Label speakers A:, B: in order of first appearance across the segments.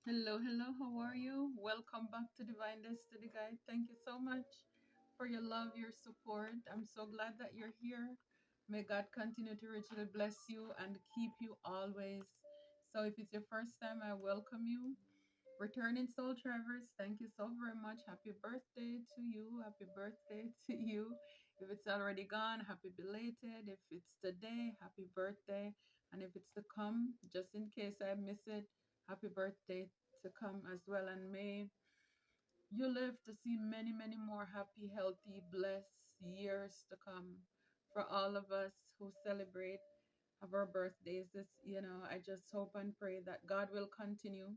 A: Hello, hello, how are you? Welcome back to Divine Destiny Guide. Thank you so much for your love, your support. I'm so glad that you're here. May God continue to richly bless you and keep you always. So, if it's your first time, I welcome you. Returning Soul Travers, thank you so very much. Happy birthday to you. Happy birthday to you. If it's already gone, happy belated. If it's today, happy birthday. And if it's to come, just in case I miss it, happy birthday to come as well. And may you live to see many, many more happy, healthy, blessed years to come for all of us who celebrate of our birthdays. I just hope and pray that God will continue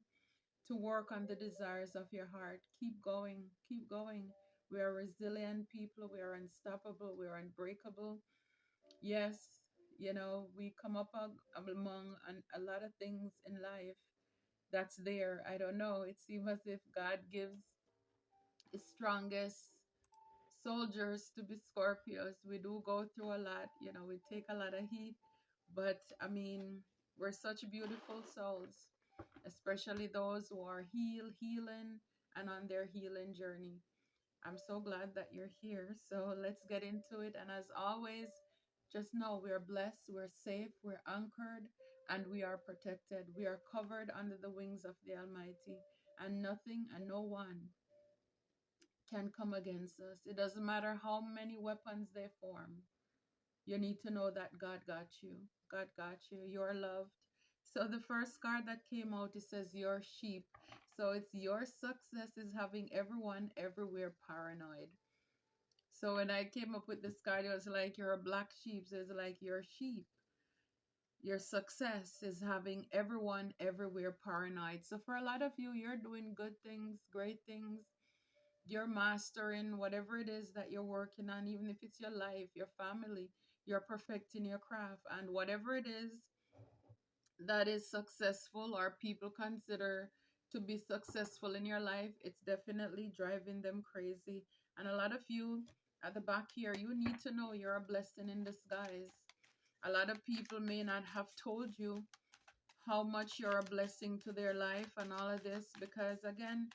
A: to work on the desires of your heart. Keep going, keep going. We are resilient people, we are unstoppable, we are unbreakable. Yes, we come up among a lot of things in life that's there. I don't know. It seems as if God gives his strongest soldiers to be Scorpios. We do go through a lot, we take a lot of heat, but I mean, we're such beautiful souls, especially those who are healing, and on their healing journey. I'm so glad that you're here. So let's get into it. And as always, just know we're blessed, we're safe, we're anchored, and we are protected. We are covered under the wings of the Almighty, and nothing and no one can come against us. It doesn't matter how many weapons they form. You need to know that God got you. God got you. You're loved. So the first card that came out, it says your sheep. So it's your success is having everyone everywhere paranoid. So when I came up with this card, it was like you're a black sheep. So it's like your sheep. Your success is having everyone everywhere paranoid. So for a lot of you, you're doing good things, great things. You're mastering whatever it is that you're working on, even if it's your life, your family, you're perfecting your craft, and whatever it is that is successful or people consider to be successful in your life, it's definitely driving them crazy. And a lot of you at the back here, you need to know you're a blessing in disguise. A lot of people may not have told you how much you're a blessing to their life and all of this, because again,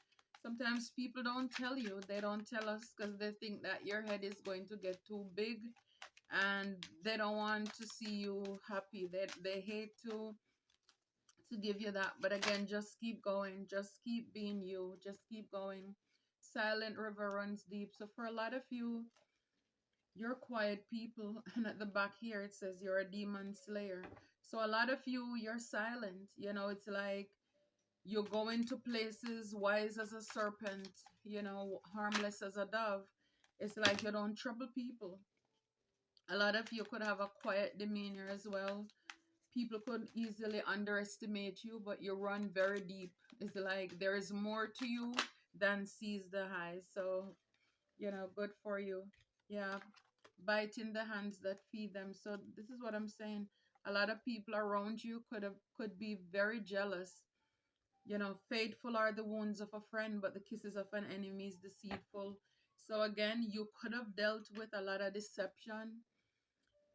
A: sometimes people don't tell you. They don't tell us because they think that your head is going to get too big, and they don't want to see you happy. They hate to give you that. But again, just keep going, just keep being you, just keep going. Silent river runs deep. So for a lot of you, you're quiet people. And at the back here it says you're a demon slayer. So a lot of you, you're silent. It's like you go into places wise as a serpent, harmless as a dove. It's like you don't trouble people. A lot of you could have a quiet demeanor as well. People could easily underestimate you, but you run very deep. It's like there is more to you than sees the eye. So, good for you. Yeah, biting the hands that feed them. So this is what I'm saying. A lot of people around you could be very jealous. Faithful are the wounds of a friend, but the kisses of an enemy is deceitful. So again, you could have dealt with a lot of deception.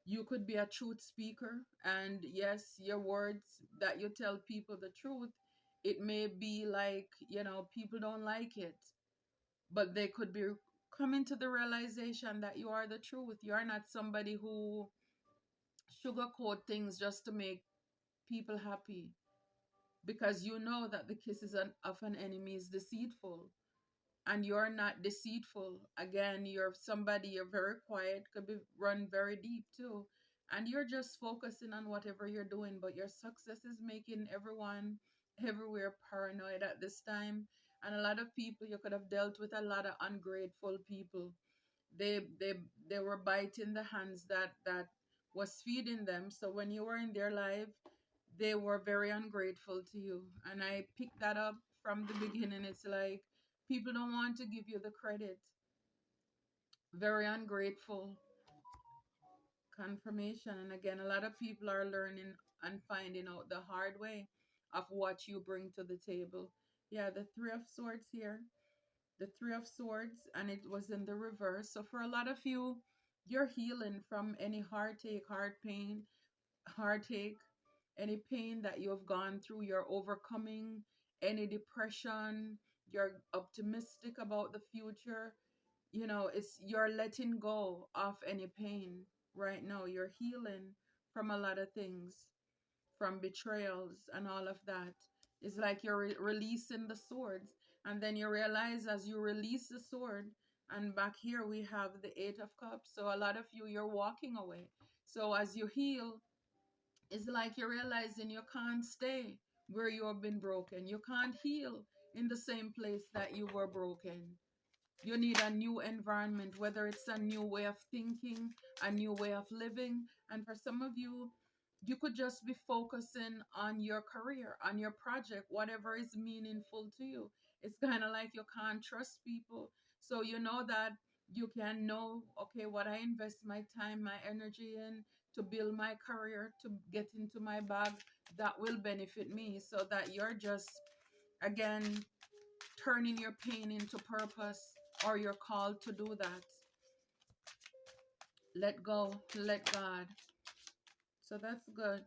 A: You could be a truth speaker, and yes, your words that you tell people the truth, it may be like, people don't like it, but they could be coming to the realization that you are the truth. You are not somebody who sugarcoat things just to make people happy, because you know that the kisses of an enemy is deceitful, and you're not deceitful. Again, you're somebody, you're very quiet, could be run very deep too, and you're just focusing on whatever you're doing, but your success is making everyone everywhere paranoid at this time. And a lot of people, you could have dealt with a lot of ungrateful people. They were biting the hands that was feeding them. So when you were in their life, they were very ungrateful to you. And I picked that up from the beginning. It's like people don't want to give you the credit. Very ungrateful. Confirmation. And again, a lot of people are learning and finding out the hard way of what you bring to the table. Yeah, the Three of Swords here. The Three of Swords, and it was in the reverse. So for a lot of you, you're healing from any heartache, heart pain, heartache, any pain that you have gone through. You're overcoming any depression. You're optimistic about the future. It's you're letting go of any pain right now. You're healing from a lot of things, from betrayals and all of that. It's like you're releasing the swords. And then you realize as you release the sword, and back here we have the Eight of Cups. So a lot of you, you're walking away. So as you heal, it's like you're realizing you can't stay where you have been broken. You can't heal in the same place that you were broken. You need a new environment, whether it's a new way of thinking, a new way of living. And for some of you, you could just be focusing on your career, on your project, whatever is meaningful to you. It's kind of like you can't trust people. So you know that you can know, okay, what I invest my time, my energy in to build my career, to get into my bag, that will benefit me. So that you're just, again, turning your pain into purpose, or you're called to do that. Let go, let God. So that's good.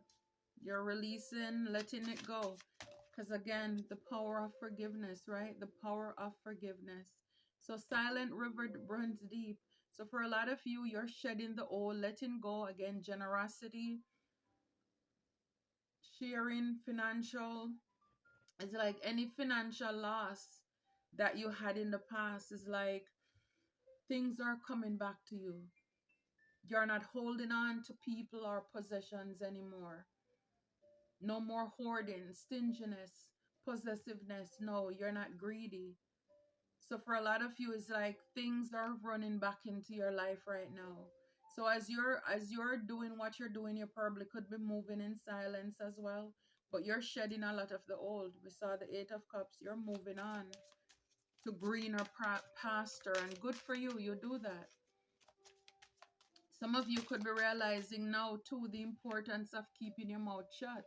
A: You're releasing, letting it go. Because again, the power of forgiveness, right? The power of forgiveness. So silent river runs deep. So for a lot of you, you're shedding the old, letting go. Again, generosity, sharing, financial. It's like any financial loss that you had in the past is like things are coming back to you. You're not holding on to people or possessions anymore. No more hoarding, stinginess, possessiveness. No, you're not greedy. So for a lot of you, it's like things are running back into your life right now. So as you're doing what you're doing, you probably could be moving in silence as well. But you're shedding a lot of the old. We saw the Eight of Cups. You're moving on to greener pasture, and good for you. You do that. Some of you could be realizing now too the importance of keeping your mouth shut.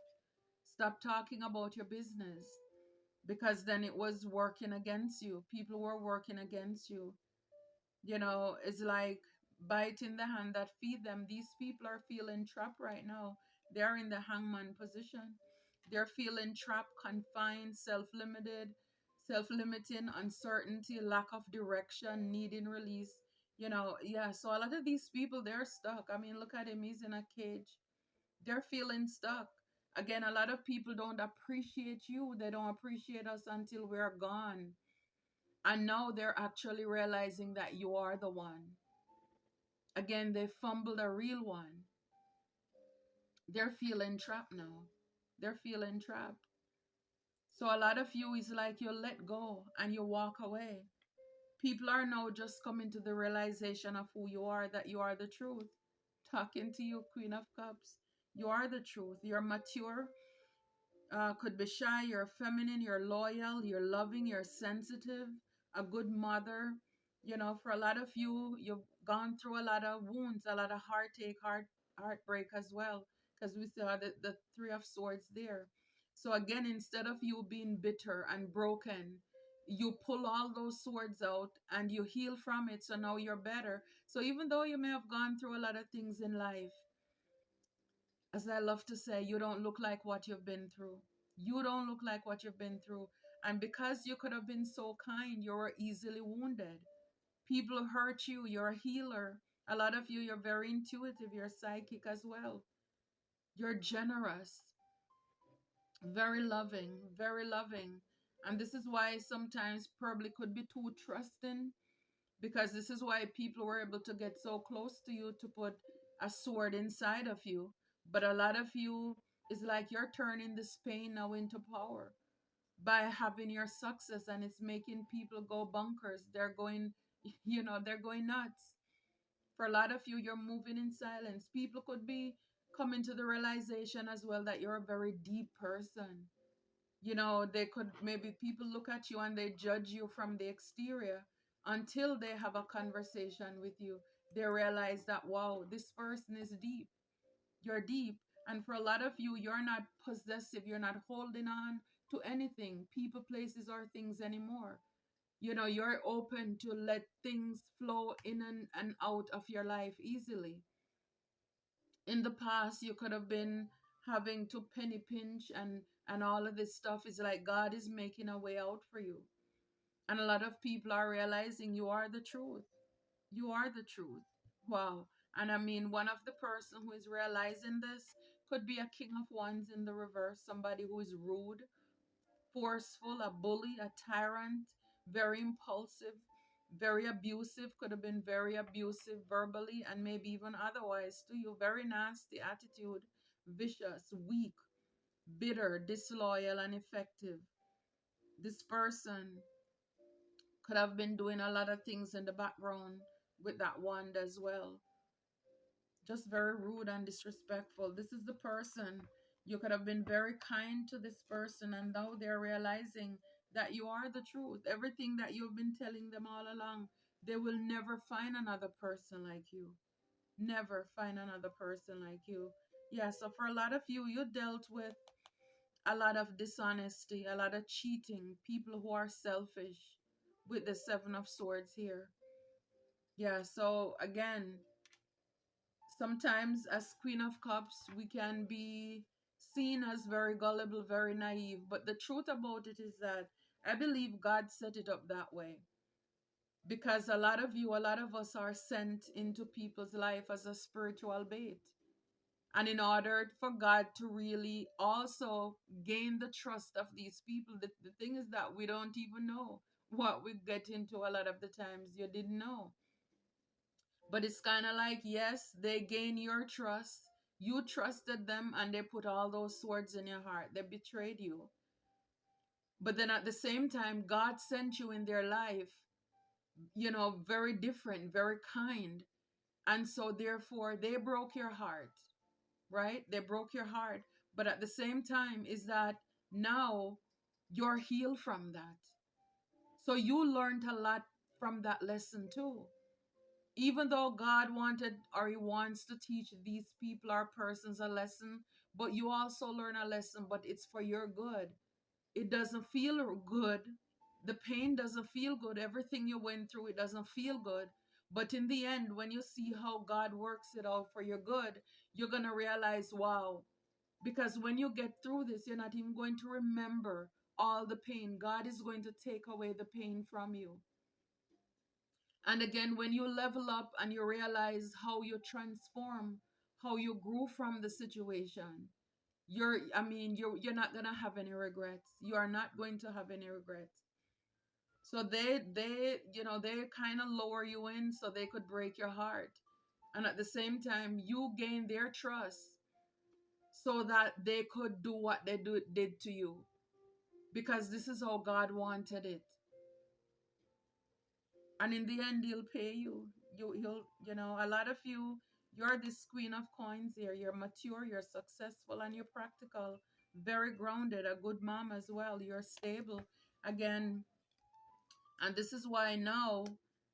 A: Stop talking about your business, because then it was working against you. People were working against you. It's like biting the hand that feed them. These people are feeling trapped right now. They're in the hangman position. They're feeling trapped, confined, self-limited, self-limiting, uncertainty, lack of direction, needing release. Yeah, so a lot of these people, they're stuck. I mean, look at him, he's in a cage. They're feeling stuck. Again, a lot of people don't appreciate you. They don't appreciate us until we're gone. And now they're actually realizing that you are the one. Again, they fumbled a real one. They're feeling trapped now. They're feeling trapped. So a lot of you is like you let go and you walk away. People are now just coming to the realization of who you are, that you are the truth. Talking to you, Queen of Cups. You are the truth. You're mature. Could be shy, you're feminine, you're loyal, you're loving, you're sensitive, a good mother. For a lot of you, you've gone through a lot of wounds, a lot of heartache, heartbreak as well, because we saw the Three of Swords there. So again, instead of you being bitter and broken, you pull all those swords out and you heal from it. So now you're better. So even though you may have gone through a lot of things in life, as I love to say, you don't look like what you've been through. You don't look like what you've been through. And because you could have been so kind, you were easily wounded. People hurt you. You're a healer. A lot of you, you're very intuitive. You're psychic as well. You're generous, very loving, very loving. And this is why sometimes probably could be too trusting, because this is why people were able to get so close to you to put a sword inside of you. But a lot of you is like you're turning this pain now into power by having your success, and it's making people go bonkers. They're going, they're going nuts. For a lot of you, you're moving in silence. People could be coming to the realization as well that you're a very deep person. They could, maybe people look at you and they judge you from the exterior until they have a conversation with you. They realize that, wow, this person is deep. You're deep. And for a lot of you, you're not possessive. You're not holding on to anything, people, places, or things anymore. You're open to let things flow in and out of your life easily. In the past, you could have been having to penny pinch and all of this stuff is like God is making a way out for you. And a lot of people are realizing you are the truth. You are the truth. Wow. And I mean, one of the person who is realizing this could be a king of wands in the reverse, somebody who is rude, forceful, a bully, a tyrant, very impulsive, very abusive, could have been very abusive verbally and maybe even otherwise to you. Very nasty attitude, vicious, weak, bitter, disloyal, and effective. This person could have been doing a lot of things in the background with that wand as well. Just very rude and disrespectful. This is the person you could have been very kind to this person, and now they're realizing that you are the truth. Everything that you've been telling them all along, they will never find another person like you. Never find another person like you. Yeah, so for a lot of you, you dealt with a lot of dishonesty, a lot of cheating, people who are selfish with the Seven of Swords here. Yeah, so again, sometimes as Queen of Cups, we can be seen as very gullible, very naive. But the truth about it is that I believe God set it up that way. Because a lot of you, a lot of us are sent into people's life as a spiritual bait. And in order for God to really also gain the trust of these people, the thing is that we don't even know what we get into a lot of the times. You didn't know. But it's kind of like, yes, they gain your trust. You trusted them and they put all those swords in your heart. They betrayed you. But then at the same time, God sent you in their life, very different, very kind. And so therefore, they broke your heart, right? They broke your heart. But at the same time, is that now you're healed from that. So you learned a lot from that lesson too. Even though God wanted or He wants to teach these people or persons a lesson, but you also learn a lesson, but it's for your good. It doesn't feel good. The pain doesn't feel good. Everything you went through, it doesn't feel good. But in the end, when you see how God works it out for your good, you're going to realize, wow. Because when you get through this, you're not even going to remember all the pain. God is going to take away the pain from you. And again, when you level up and you realize how you transform, how you grew from the situation, you're not gonna have any regrets. You are not going to have any regrets. So they kind of lower you in so they could break your heart. And at the same time, you gain their trust so that they could do what did to you. Because this is how God wanted it. And in the end, He'll pay you. A lot of you, you're this queen of coins here. You're mature, you're successful, and you're practical, very grounded, a good mom as well. You're stable. Again, and this is why now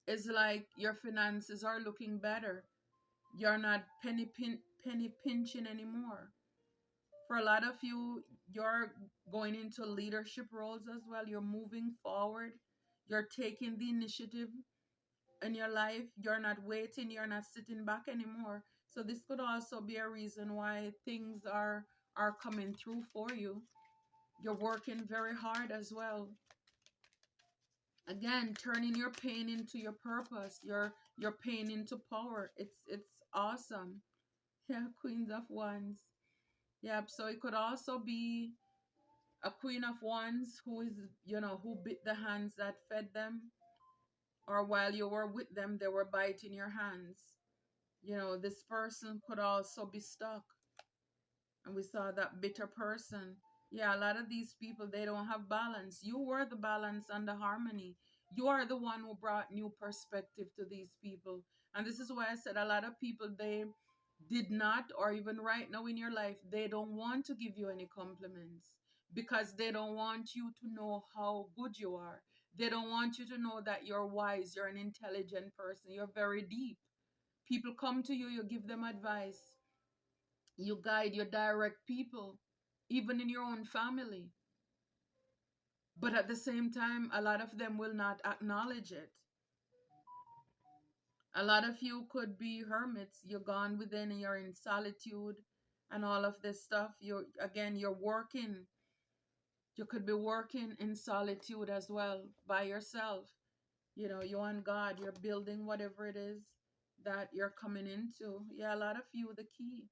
A: it's like your finances are looking better. You're not penny pinching anymore. For a lot of you, you're going into leadership roles as well. You're moving forward. You're taking the initiative in your life. You're not waiting, you're not sitting back anymore. So this could also be a reason why things are coming through for you. You're working very hard as well. Again, turning your pain into your purpose, your pain into power. It's awesome. Yeah, Queens of Wands. Yep, so it could also be a Queen of Wands who is, who bit the hands that fed them, or while you were with them, they were biting your hands. This person could also be stuck. And we saw that bitter person. Yeah, a lot of these people, they don't have balance. You were the balance and the harmony. You are the one who brought new perspective to these people. And this is why I said a lot of people, they did not, or even right now in your life, they don't want to give you any compliments because they don't want you to know how good you are. They don't want you to know that you're wise, you're an intelligent person, you're very deep. People come to you, you give them advice, you guide, you direct people, even in your own family. But at the same time, a lot of them will not acknowledge it. A lot of you could be hermits. You're gone within, you're in solitude and all of this stuff. You're working. You could be working in solitude as well, by yourself. You and God, you're building whatever it is that you're coming into. Yeah, a lot of you, the key.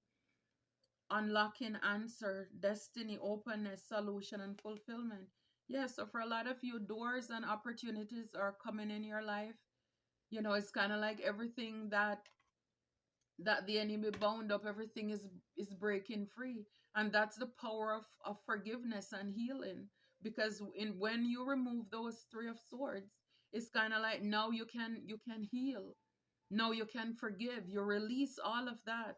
A: Unlocking answer, destiny, openness, solution, and fulfillment. Yeah, so for a lot of you, doors and opportunities are coming in your life. It's kind of like everything that the enemy bound up, everything is breaking free. And that's the power of forgiveness and healing. Because when you remove those three of swords, it's kind of like now you can heal. Now you can forgive. You release all of that.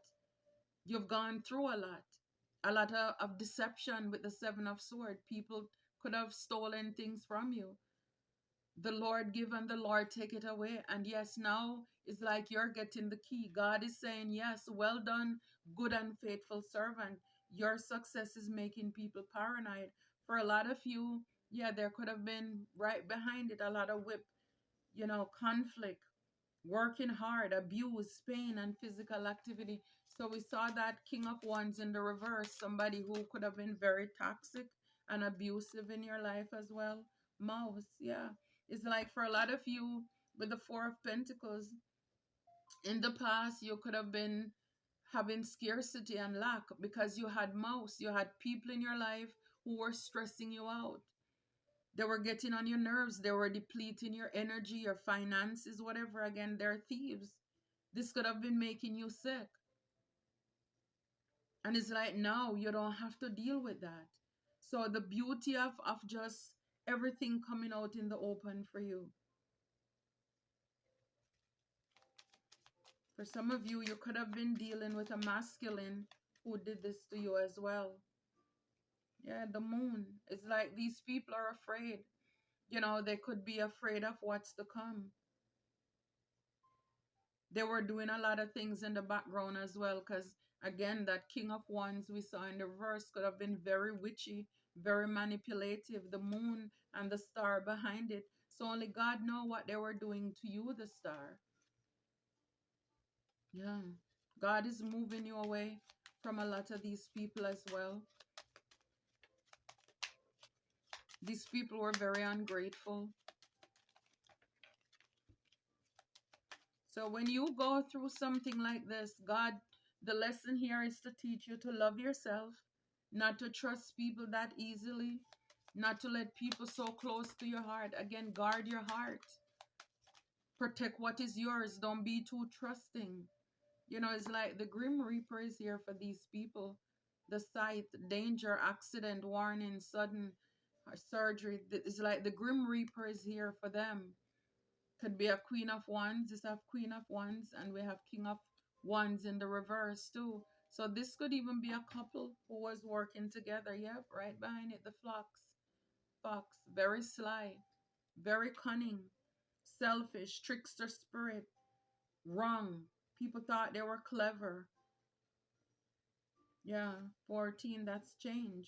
A: You've gone through a lot of deception with the seven of sword. People could have stolen things from you. The Lord give and the Lord take it away. And yes, now it's like you're getting the key. God is saying, yes, well done, good and faithful servant. Your success is making people paranoid. For a lot of you, yeah, there could have been right behind it a lot of conflict, working hard, abuse, pain, and physical activity. So we saw that King of Wands in the reverse, somebody who could have been very toxic and abusive in your life as well. Mouse, yeah. It's like for a lot of you with the Four of Pentacles, in the past, you could have been having scarcity and lack because you had mouse, you had people in your life who were stressing you out. They were getting on your nerves. They were depleting your energy, your finances, whatever. Again, they're thieves. This could have been making you sick. And it's like now you don't have to deal with that. So the beauty of just everything coming out in the open for you. For some of you, you could have been dealing with a masculine who did this to you as well. Yeah, the moon. It's like these people are afraid. They could be afraid of what's to come. They were doing a lot of things in the background as well, because again, that King of Wands we saw in the verse could have been very witchy, very manipulative. The moon and the star behind it. So only God know what they were doing to you, the star. Yeah. God is moving you away from a lot of these people as well. These people were very ungrateful. So when you go through something like this, God, the lesson here is to teach you to love yourself, not to trust people that easily, not to let people so close to your heart. Again, guard your heart. Protect what is yours. Don't be too trusting. It's like the Grim Reaper is here for these people. The sight, danger, accident, warning, sudden surgery. It's like the Grim Reaper is here for them. Could be a Queen of Wands. This have Queen of Wands, and we have King of Wands in the reverse too. So this could even be a couple who was working together. Yep, right behind it, the fox, very sly, very cunning, selfish, trickster spirit, wrong. People thought they were clever. Yeah, 14, that's change.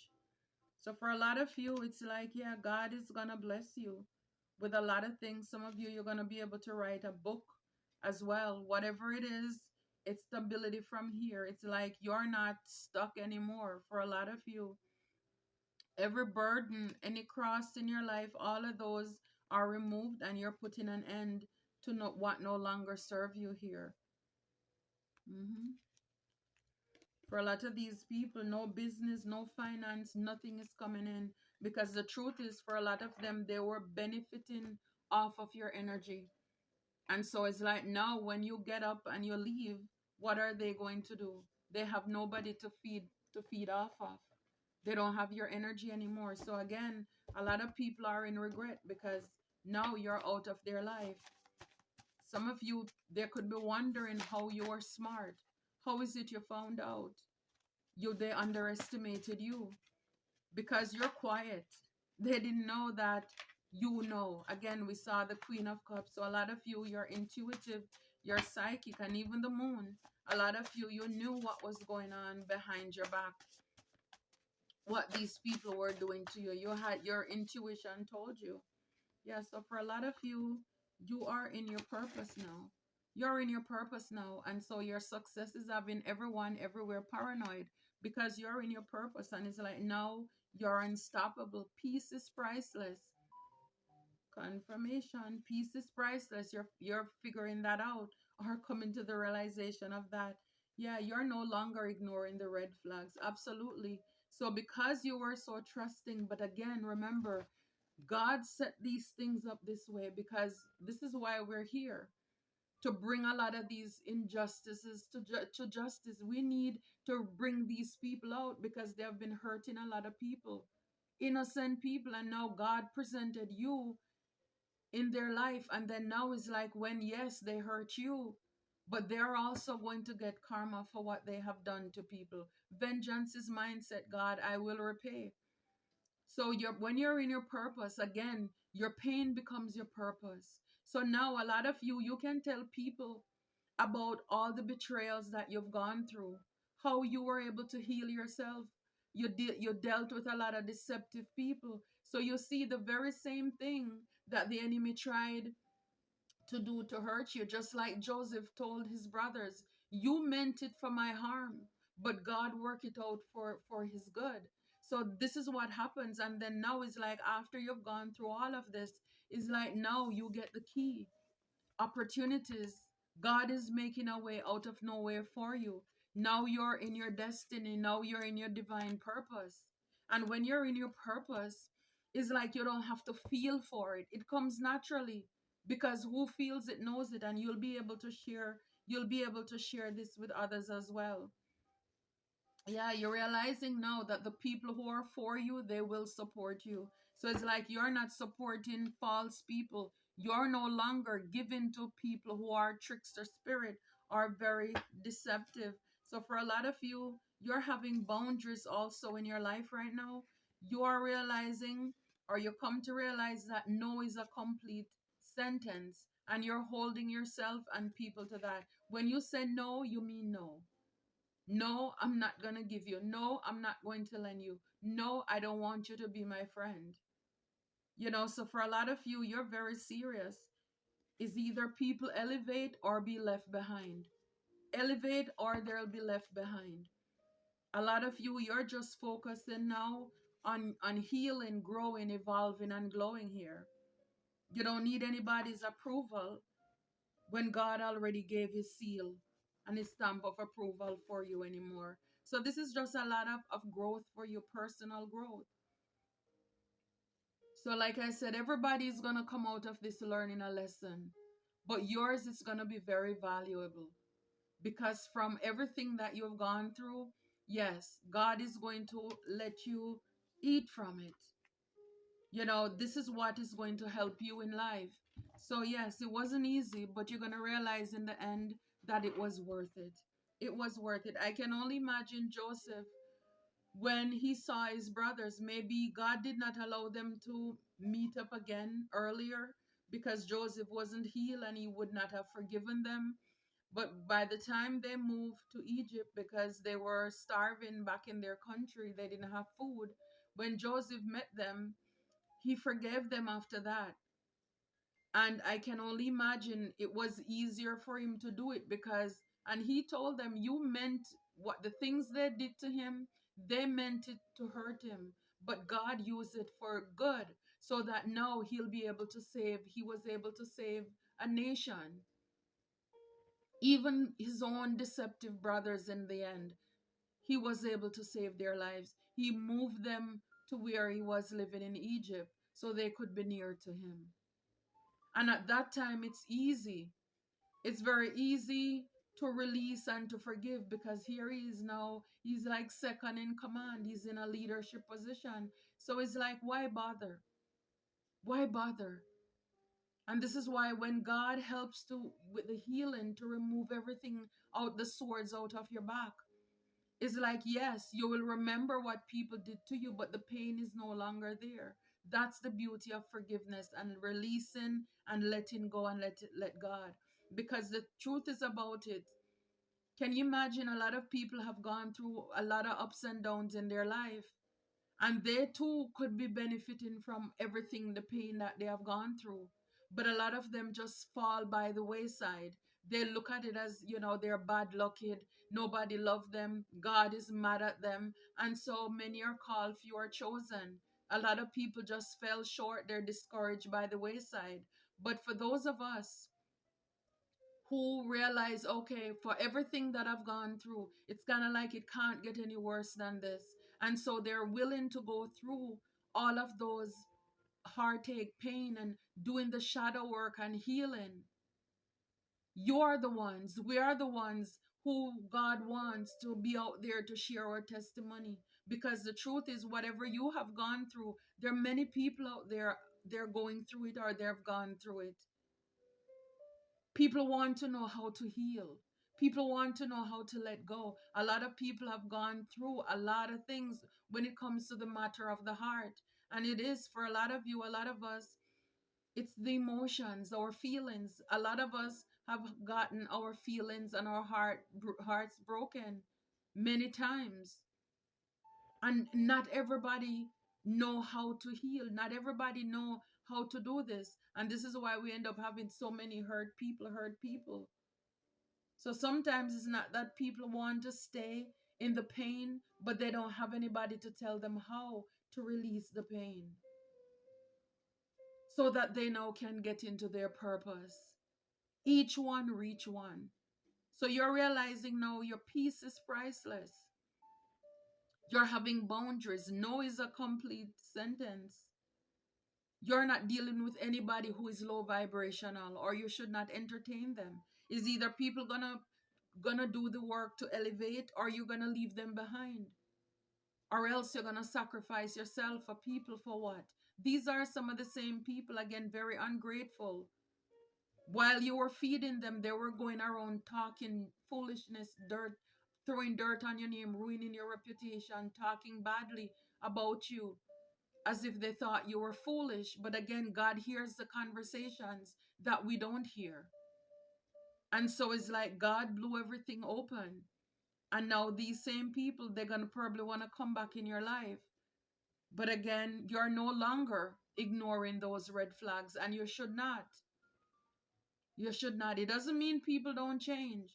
A: So for a lot of you, it's like, yeah, God is gonna bless you with a lot of things. Some of you, you're gonna be able to write a book as well. Whatever it is, it's stability from here. It's like you're not stuck anymore. For a lot of you, every burden, any cross in your life, all of those are removed, and you're putting an end to what no longer serve you here. For a lot of these people, no business, no finance, nothing is coming in, because the truth is, for a lot of them, they were benefiting off of your energy. And so it's like now when you get up and you leave, what are they going to do? They have nobody to feed off of. They don't have your energy anymore. So again, a lot of people are in regret because now you're out of their life. Some of you, they could be wondering how you are smart. How is it you found out? They underestimated you because you're quiet. They didn't know that you know. Again, we saw the Queen of Cups. So a lot of you, you're intuitive, you're psychic, and even the moon. A lot of you, you knew what was going on behind your back, what these people were doing to you. You had your intuition told you. Yeah, so for a lot of you, you are in your purpose now. You're in your purpose now. And so your success is having everyone everywhere paranoid because you're in your purpose. And it's like now You're unstoppable. Peace is priceless. Confirmation. Peace is priceless. You're figuring that out or coming to the realization of that. Yeah, you're no longer ignoring the red flags. Absolutely. So because you were so trusting, but again, remember, God set these things up this way because this is why we're here, to bring a lot of these injustices to justice. We need to bring these people out because they have been hurting a lot of people, innocent people, and now God presented you in their life. And then now it's like, when, yes, they hurt you, but they're also going to get karma for what they have done to people. Vengeance is mindset, God, I will repay. So when you're in your purpose, again, your pain becomes your purpose. So now a lot of you can tell people about all the betrayals that you've gone through, how you were able to heal yourself. You dealt with a lot of deceptive people. So you see the very same thing that the enemy tried to do to hurt you, just like Joseph told his brothers, you meant it for my harm, but God worked it out for his good. So this is what happens. And then now it's like, after you've gone through all of this, it's like now you get the key. Opportunities. God is making a way out of nowhere for you. Now you're in your destiny. Now you're in your divine purpose. And when you're in your purpose, it's like you don't have to feel for it. It comes naturally because who feels it knows it, and you'll be able to share this with others as well. Yeah, you're realizing now that the people who are for you, they will support you. So it's like you're not supporting false people. You're no longer giving to people who are trickster spirit, are very deceptive. So for a lot of you, you're having boundaries also in your life right now. You are realizing, or you come to realize, that no is a complete sentence, and you're holding yourself and people to that. When you say no, you mean no. No, I'm not going to give you. No, I'm not going to lend you. No, I don't want you to be my friend. So for a lot of you, you're very serious. Is either people elevate or be left behind. Elevate or they'll be left behind. A lot of you, you're just focusing now on healing, growing, evolving, and glowing here. You don't need anybody's approval when God already gave his seal and his stamp of approval for you anymore. So this is just a lot of growth for you, personal growth. So like I said, everybody's going to come out of this learning a lesson, but yours is going to be very valuable because from everything that you've gone through, yes, God is going to let you eat from it. This is what is going to help you in life. So, yes, it wasn't easy, but you're going to realize in the end that it was worth it. It was worth it. I can only imagine Joseph when he saw his brothers. Maybe God did not allow them to meet up again earlier because Joseph wasn't healed and he would not have forgiven them. But by the time they moved to Egypt, because they were starving back in their country, they didn't have food. When Joseph met them, he forgave them after that. And I can only imagine it was easier for him to do it because, and he told them, you meant what the things they did to him, they meant it to hurt him. But God used it for good so that now he was able to save a nation, even his own deceptive brothers in the end. He was able to save their lives. He moved them to where he was living in Egypt so they could be near to him. And at that time, it's easy. It's very easy to release and to forgive because here he is now. He's like second in command. He's in a leadership position. So it's like, why bother? Why bother? And this is why when God helps to with the healing to remove everything out, the swords out of your back, it's like, yes, you will remember what people did to you, but the pain is no longer there. That's the beauty of forgiveness and releasing and letting go and let God. Because the truth is about it. Can you imagine, a lot of people have gone through a lot of ups and downs in their life, and they too could be benefiting from everything, the pain that they have gone through. But a lot of them just fall by the wayside They look at it as, they're bad lucked, nobody loved them, God is mad at them, and so many are called, few are chosen. A lot of people just fell short, they're discouraged by the wayside. But for those of us who realize, okay, for everything that I've gone through, it's kind of like it can't get any worse than this. And so they're willing to go through all of those heartache, pain, and doing the shadow work and healing. You're the ones, we are the ones who God wants to be out there to share our testimony. Because the truth is, whatever you have gone through, there are many people out there, they're going through it or they've gone through it. People want to know how to heal. People want to know how to let go. A lot of people have gone through a lot of things when it comes to the matter of the heart. And it is for a lot of you, a lot of us, it's the emotions, our feelings. A lot of us have gotten our feelings and our hearts broken many times. And not everybody know how to heal. Not everybody know how to do this. And this is why we end up having so many hurt people, hurt people. So sometimes it's not that people want to stay in the pain, but they don't have anybody to tell them how to release the pain so that they now can get into their purpose. Each one reach one. So you're realizing now your peace is priceless. You're having boundaries. No is a complete sentence. You're not dealing with anybody who is low vibrational, or you should not entertain them. Is either people gonna do the work to elevate, or you're gonna leave them behind, or else you're gonna sacrifice yourself for people. For what? These are some of the same people, again, very ungrateful. While you were feeding them, they were going around talking foolishness, dirt, throwing dirt on your name, ruining your reputation, talking badly about you as if they thought you were foolish. But again, God hears the conversations that we don't hear. And so it's like God blew everything open. And now these same people, they're going to probably want to come back in your life. But again, you're no longer ignoring those red flags, and you should not. You should not. It doesn't mean people don't change.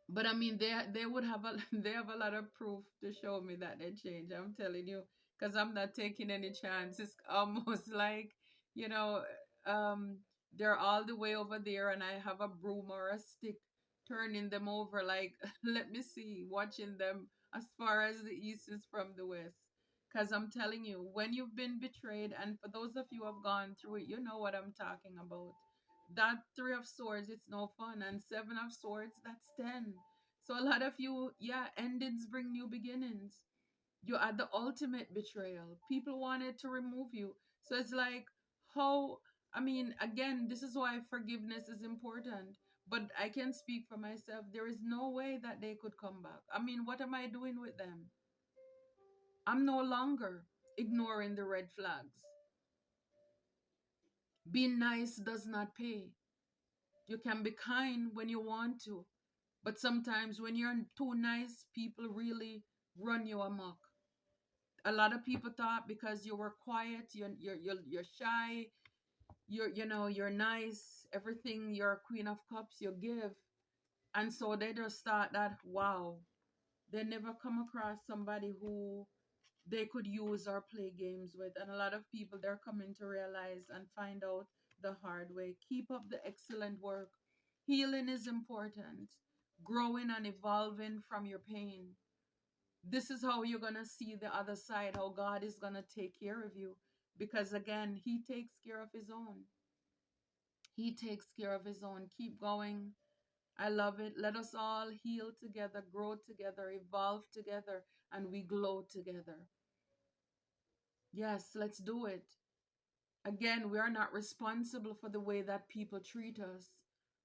A: But I mean, they would have a they have a lot of proof to show me that they change. I'm telling you, because I'm not taking any chance. It's almost like, you know, um, they're all the way over there, and I have a broom or a stick turning them over. Like, let me see, watching them as far as the east is from the west. Because I'm telling you, when you've been betrayed, and for those of you who have gone through it, you know what I'm talking about. That three of swords, it's no fun, and seven of swords, that's 10. So a lot of you, yeah, endings bring new beginnings. You are the ultimate betrayal. People wanted to remove you. So it's like, how, I mean, again, this is why forgiveness is important. But I can speak for myself. There is no way that they could come back. I mean, what am I doing with them? I'm no longer ignoring the red flags. Being nice does not pay. You can be kind when you want to, but sometimes when you're too nice, people really run you amok. A lot of people thought because you were quiet, you're shy, you're nice, everything, you're a queen of cups, you give. And so they just thought that, wow, they never come across somebody who they could use or play games with. And a lot of people, they're coming to realize and find out the hard way. Keep up the excellent work. Healing is important. Growing and evolving from your pain. This is how you're going to see the other side, how God is going to take care of you. Because again, He takes care of His own. He takes care of His own. Keep going. I love it. Let us all heal together, grow together, evolve together, and we glow together. Yes, let's do it. Again, we are not responsible for the way that people treat us,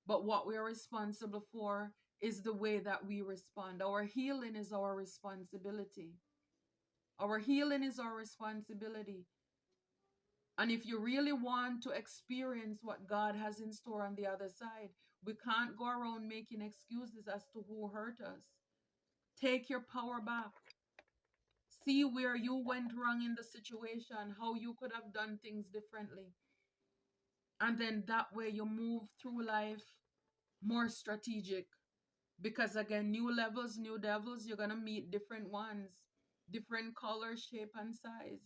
A: but what we are responsible for is the way that we respond. Our healing is our responsibility. Our healing is our responsibility. And if you really want to experience what God has in store on the other side, we can't go around making excuses as to who hurt us. Take your power back. See where you went wrong in the situation, how you could have done things differently. And then that way you move through life more strategic. Because again, new levels, new devils, you're going to meet different ones, different color, shape, and size.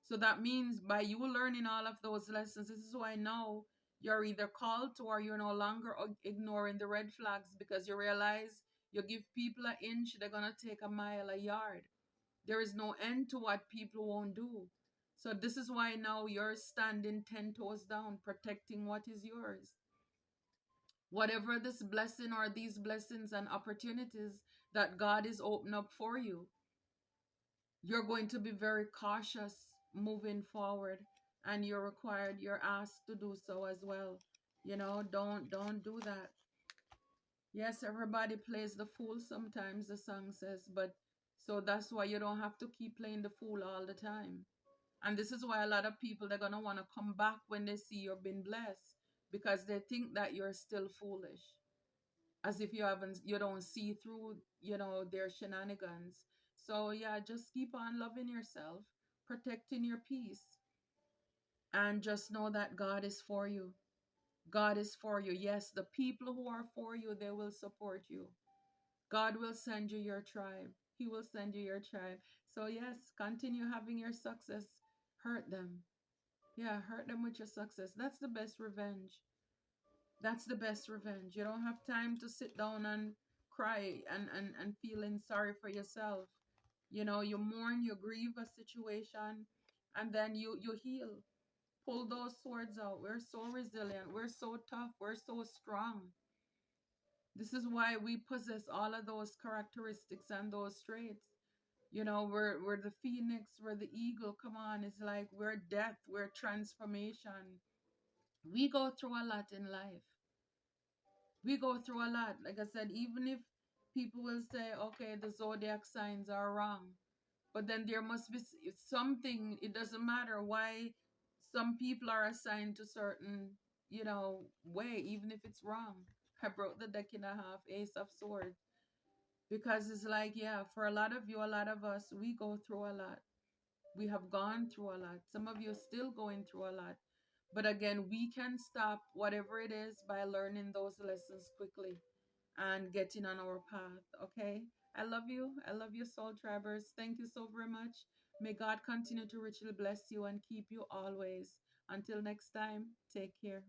A: So that means by you learning all of those lessons, this is why now you're either called to or you're no longer ignoring the red flags, because you realize you give people an inch, they're going to take a mile, a yard. There is no end to what people won't do. So this is why now you're standing 10 toes down, protecting what is yours. Whatever this blessing or these blessings and opportunities that God is opening up for you, you're going to be very cautious moving forward, and you're asked to do so as well. Don't do that. Yes, everybody plays the fool sometimes, the song says, but so that's why you don't have to keep playing the fool all the time. And this is why a lot of people, they're gonna want to come back when they see you've been blessed, because they think that you're still foolish, as if you don't see through, their shenanigans. So yeah, just keep on loving yourself, protecting your peace, and just know that God is for you. God is for you. Yes, the people who are for you, they will support you. God will send you your tribe. He will send you your tribe. So yes, continue having your success. Hurt them. Yeah, hurt them with your success. That's the best revenge. That's the best revenge. You don't have time to sit down and cry and feeling sorry for yourself. You mourn, you grieve a situation, and then you heal. Pull those swords out. We're so resilient. We're so tough. We're so strong. This is why we possess all of those characteristics and those traits. We're the phoenix, we're the eagle. Come on, it's like we're death, we're transformation. We go through a lot in life. We go through a lot. Like I said, even if people will say, okay, the zodiac signs are wrong, but then there must be something. It doesn't matter why some people are assigned to certain, way, even if it's wrong. I broke the deck in a half, Ace of Swords, because it's like, yeah, for a lot of you, a lot of us, we go through a lot. We have gone through a lot. Some of you are still going through a lot. But again, we can stop whatever it is by learning those lessons quickly and getting on our path. Okay? I love you. I love you, Soul Tribers. Thank you so very much. May God continue to richly bless you and keep you always. Until next time, take care.